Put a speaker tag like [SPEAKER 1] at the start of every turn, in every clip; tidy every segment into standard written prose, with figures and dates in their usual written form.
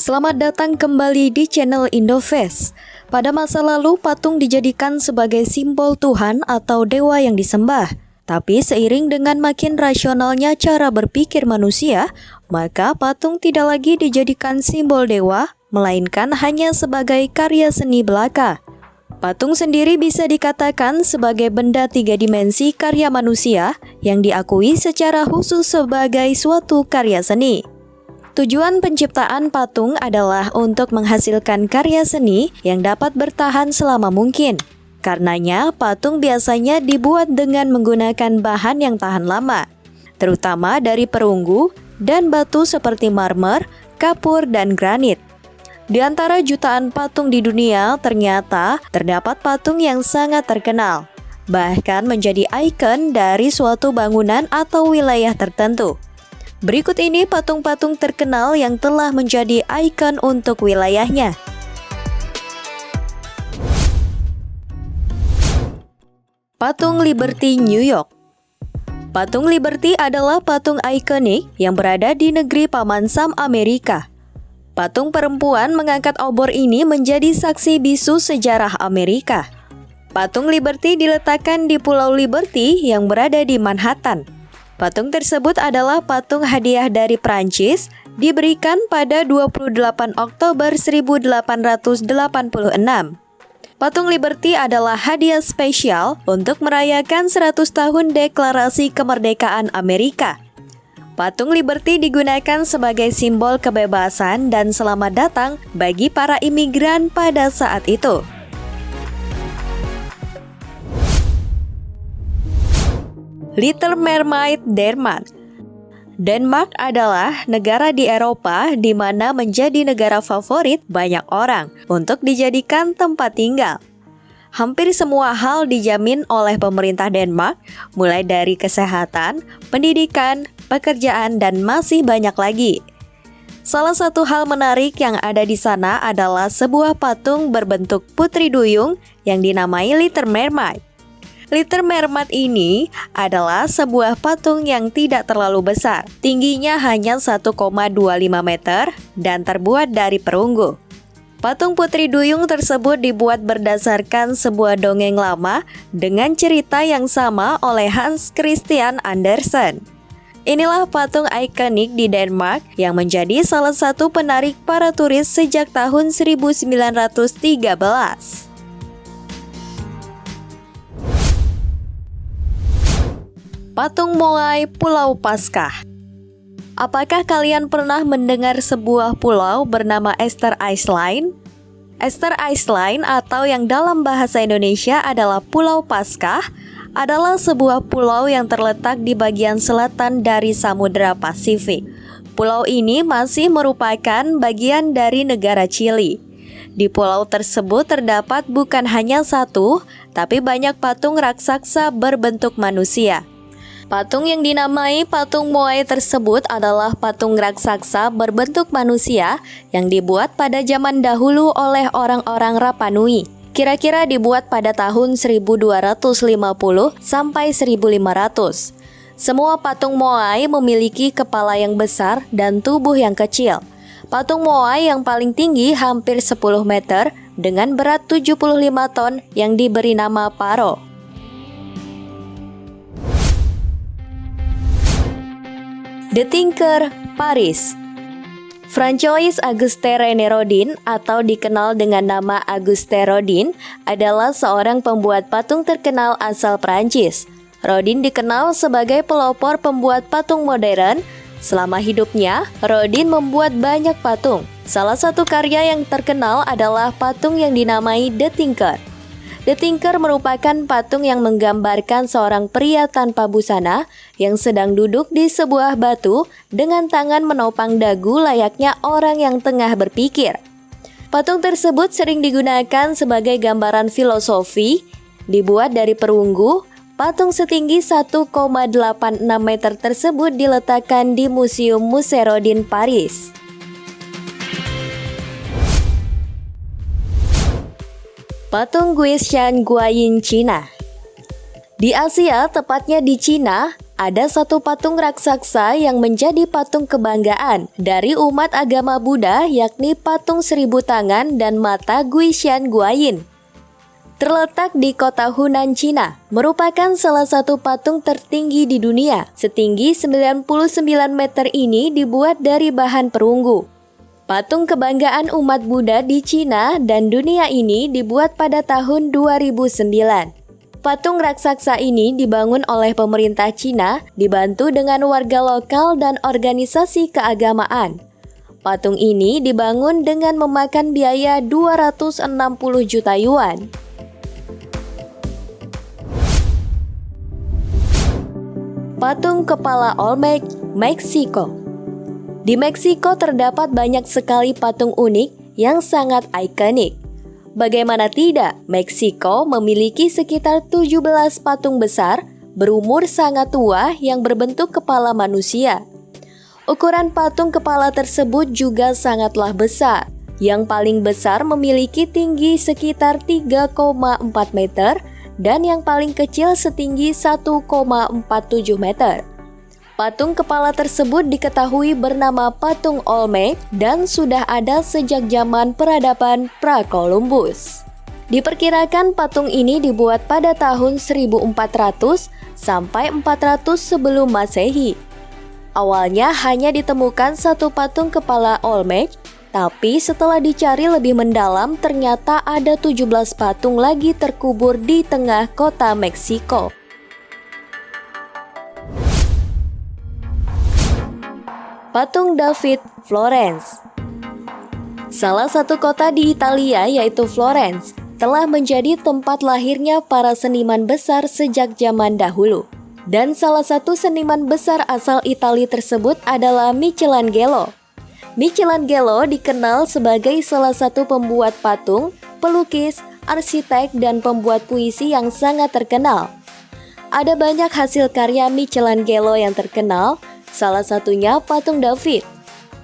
[SPEAKER 1] Selamat datang kembali di channel Indofest. Pada masa lalu, patung dijadikan sebagai simbol Tuhan atau dewa yang disembah. Tapi seiring dengan makin rasionalnya cara berpikir manusia, maka patung tidak lagi dijadikan simbol dewa, melainkan hanya sebagai karya seni belaka. Patung sendiri bisa dikatakan sebagai benda tiga dimensi karya manusia yang diakui secara khusus sebagai suatu karya seni. Tujuan penciptaan patung adalah untuk menghasilkan karya seni yang dapat bertahan selama mungkin. Karenanya, patung biasanya dibuat dengan menggunakan bahan yang tahan lama, terutama dari perunggu dan batu seperti marmer, kapur, dan granit. Di antara jutaan patung di dunia, ternyata terdapat patung yang sangat terkenal, bahkan menjadi ikon dari suatu bangunan atau wilayah tertentu. Berikut ini patung-patung terkenal yang telah menjadi ikon untuk wilayahnya. Patung Liberty, New York. Patung Liberty adalah patung ikonik yang berada di negeri Paman Sam, Amerika. Patung perempuan mengangkat obor ini menjadi saksi bisu sejarah Amerika. Patung Liberty diletakkan di Pulau Liberty yang berada di Manhattan. Patung tersebut adalah patung hadiah dari Prancis, diberikan pada 28 Oktober 1886. Patung Liberty adalah hadiah spesial untuk merayakan 100 tahun Deklarasi Kemerdekaan Amerika. Patung Liberty digunakan sebagai simbol kebebasan dan selamat datang bagi para imigran pada saat itu. Little Mermaid, Denmark. Denmark adalah negara di Eropa di mana menjadi negara favorit banyak orang untuk dijadikan tempat tinggal. Hampir semua hal dijamin oleh pemerintah Denmark, mulai dari kesehatan, pendidikan, pekerjaan, dan masih banyak lagi. Salah satu hal menarik yang ada di sana adalah sebuah patung berbentuk putri duyung yang dinamai Little Mermaid. Little Mermaid ini adalah sebuah patung yang tidak terlalu besar, tingginya hanya 1,25 meter dan terbuat dari perunggu. Patung putri duyung tersebut dibuat berdasarkan sebuah dongeng lama dengan cerita yang sama oleh Hans Christian Andersen. Inilah patung ikonik di Denmark yang menjadi salah satu penarik para turis sejak tahun 1913. Patung Moai, Pulau Paskah. Apakah kalian pernah mendengar sebuah pulau bernama Easter Island? Easter Island atau yang dalam bahasa Indonesia adalah Pulau Paskah adalah sebuah pulau yang terletak di bagian selatan dari Samudra Pasifik. Pulau ini masih merupakan bagian dari negara Chili. Di pulau tersebut terdapat bukan hanya satu, tapi banyak patung raksasa berbentuk manusia. Patung yang dinamai patung Moai tersebut adalah patung raksasa berbentuk manusia yang dibuat pada zaman dahulu oleh orang-orang Rapa Nui. Kira-kira dibuat pada tahun 1250 sampai 1500. Semua patung Moai memiliki kepala yang besar dan tubuh yang kecil. Patung Moai yang paling tinggi hampir 10 meter dengan berat 75 ton yang diberi nama Paro. The Tinker, Paris. François Auguste René Rodin atau dikenal dengan nama Auguste Rodin adalah seorang pembuat patung terkenal asal Prancis. Rodin dikenal sebagai pelopor pembuat patung modern. Selama hidupnya, Rodin membuat banyak patung. Salah satu karya yang terkenal adalah patung yang dinamai The Tinker. The Tinker merupakan patung yang menggambarkan seorang pria tanpa busana yang sedang duduk di sebuah batu dengan tangan menopang dagu layaknya orang yang tengah berpikir. Patung tersebut sering digunakan sebagai gambaran filosofi, dibuat dari perunggu. Patung setinggi 1,86 meter tersebut diletakkan di Museum Musée Rodin, Paris. Patung Guishan Guanyin, Cina. Di Asia, tepatnya di Cina, ada satu patung raksasa yang menjadi patung kebanggaan dari umat agama Buddha, yakni patung 1000 tangan dan mata Guishan Guayin. Terletak di kota Hunan, Cina, merupakan salah satu patung tertinggi di dunia. Setinggi 99 meter ini dibuat dari bahan perunggu. Patung kebanggaan umat Buddha di Cina dan dunia ini dibuat pada tahun 2009. Patung raksasa ini dibangun oleh pemerintah Cina, dibantu dengan warga lokal dan organisasi keagamaan. Patung ini dibangun dengan memakan biaya 260 juta yuan. Patung kepala Olmec, Meksiko. Di Meksiko terdapat banyak sekali patung unik yang sangat ikonik. Bagaimana tidak, Meksiko memiliki sekitar 17 patung besar berumur sangat tua yang berbentuk kepala manusia. Ukuran patung kepala tersebut juga sangatlah besar. Yang paling besar memiliki tinggi sekitar 3,4 meter dan yang paling kecil setinggi 1,47 meter. Patung kepala tersebut diketahui bernama patung Olmec dan sudah ada sejak zaman peradaban pra-Columbus. Diperkirakan patung ini dibuat pada tahun 1400 sampai 400 sebelum Masehi. Awalnya hanya ditemukan satu patung kepala Olmec, tapi setelah dicari lebih mendalam ternyata ada 17 patung lagi terkubur di tengah kota Meksiko. Patung David, Florence. Salah satu kota di Italia yaitu Florence telah menjadi tempat lahirnya para seniman besar sejak zaman dahulu. Dan salah satu seniman besar asal Italia tersebut adalah Michelangelo. Michelangelo dikenal sebagai salah satu pembuat patung, pelukis, arsitek, dan pembuat puisi yang sangat terkenal. Ada banyak hasil karya Michelangelo yang terkenal, salah satunya patung David.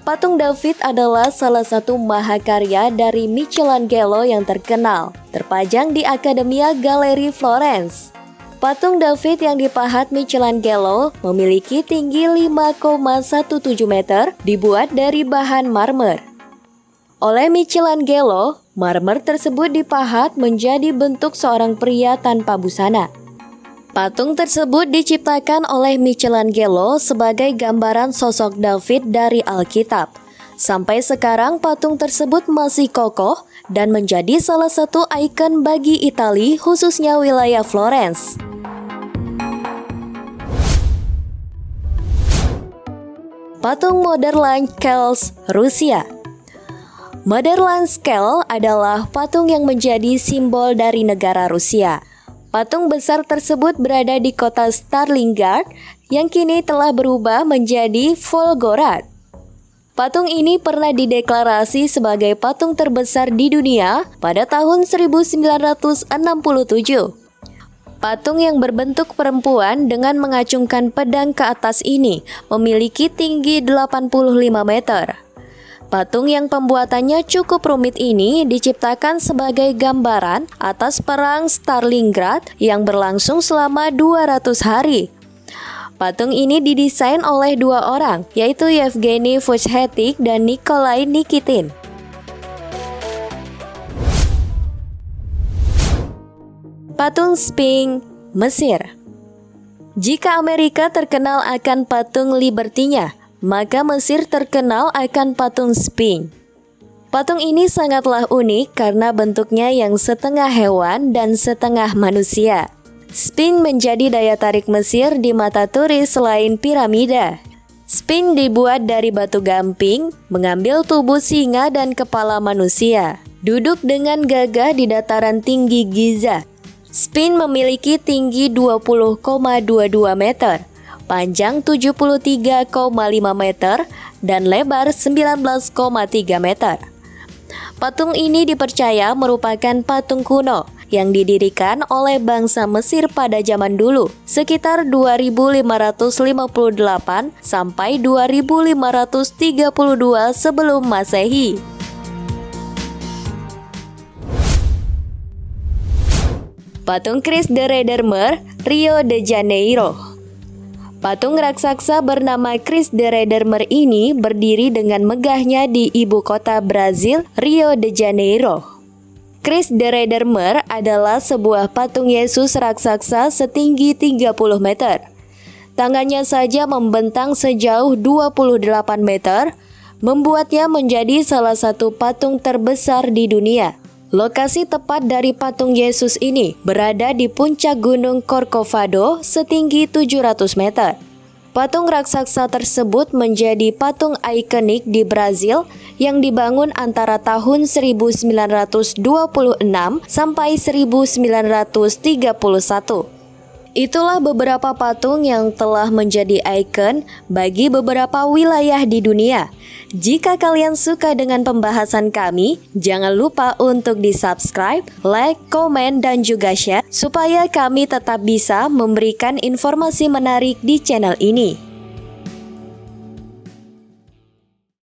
[SPEAKER 1] Patung David adalah salah satu mahakarya dari Michelangelo yang terkenal, terpajang di Accademia Gallery Florence. Patung David yang dipahat Michelangelo memiliki tinggi 5,17 meter, dibuat dari bahan marmer. Oleh Michelangelo, marmer tersebut dipahat menjadi bentuk seorang pria tanpa busana. Patung tersebut diciptakan oleh Michelangelo sebagai gambaran sosok David dari Alkitab. Sampai sekarang patung tersebut masih kokoh dan menjadi salah satu ikon bagi Italia, khususnya wilayah Florence. Patung Moderland Scale, Rusia. Moderland Scale adalah patung yang menjadi simbol dari negara Rusia. Patung besar tersebut berada di kota Stalingrad yang kini telah berubah menjadi Volgograd. Patung ini pernah dideklarasi sebagai patung terbesar di dunia pada tahun 1967. Patung yang berbentuk perempuan dengan mengacungkan pedang ke atas ini memiliki tinggi 85 meter. Patung yang pembuatannya cukup rumit ini diciptakan sebagai gambaran atas perang Stalingrad yang berlangsung selama 200 hari. Patung ini didesain oleh dua orang, yaitu Yevgeny Fushhetik dan Nikolai Nikitin. Patung Sphinx, Mesir. Jika Amerika terkenal akan patung Liberty-nya, maka Mesir terkenal akan patung Sphinx. Patung ini sangatlah unik karena bentuknya yang setengah hewan dan setengah manusia. Sphinx menjadi daya tarik Mesir di mata turis selain piramida. Sphinx dibuat dari batu gamping, mengambil tubuh singa dan kepala manusia. Duduk dengan gagah di dataran tinggi Giza. Sphinx memiliki tinggi 20,22 meter. Panjang 73,5 meter dan lebar 19,3 meter. Patung ini dipercaya merupakan patung kuno yang didirikan oleh bangsa Mesir pada zaman dulu, sekitar 2558 sampai 2532 sebelum Masehi. Patung Christ the Redeemer, Rio de Janeiro. Patung raksasa bernama Cristo Redentor ini berdiri dengan megahnya di ibu kota Brazil, Rio de Janeiro. Cristo Redentor adalah sebuah patung Yesus raksasa setinggi 30 meter. Tangannya saja membentang sejauh 28 meter, membuatnya menjadi salah satu patung terbesar di dunia. Lokasi tepat dari patung Yesus ini berada di puncak Gunung Corcovado setinggi 700 meter. Patung raksasa tersebut menjadi patung ikonik di Brazil yang dibangun antara tahun 1926 sampai 1931. Itulah beberapa patung yang telah menjadi ikon bagi beberapa wilayah di dunia. Jika kalian suka dengan pembahasan kami, jangan lupa untuk di-subscribe, like, komen, dan juga share supaya kami tetap bisa memberikan informasi menarik di channel ini.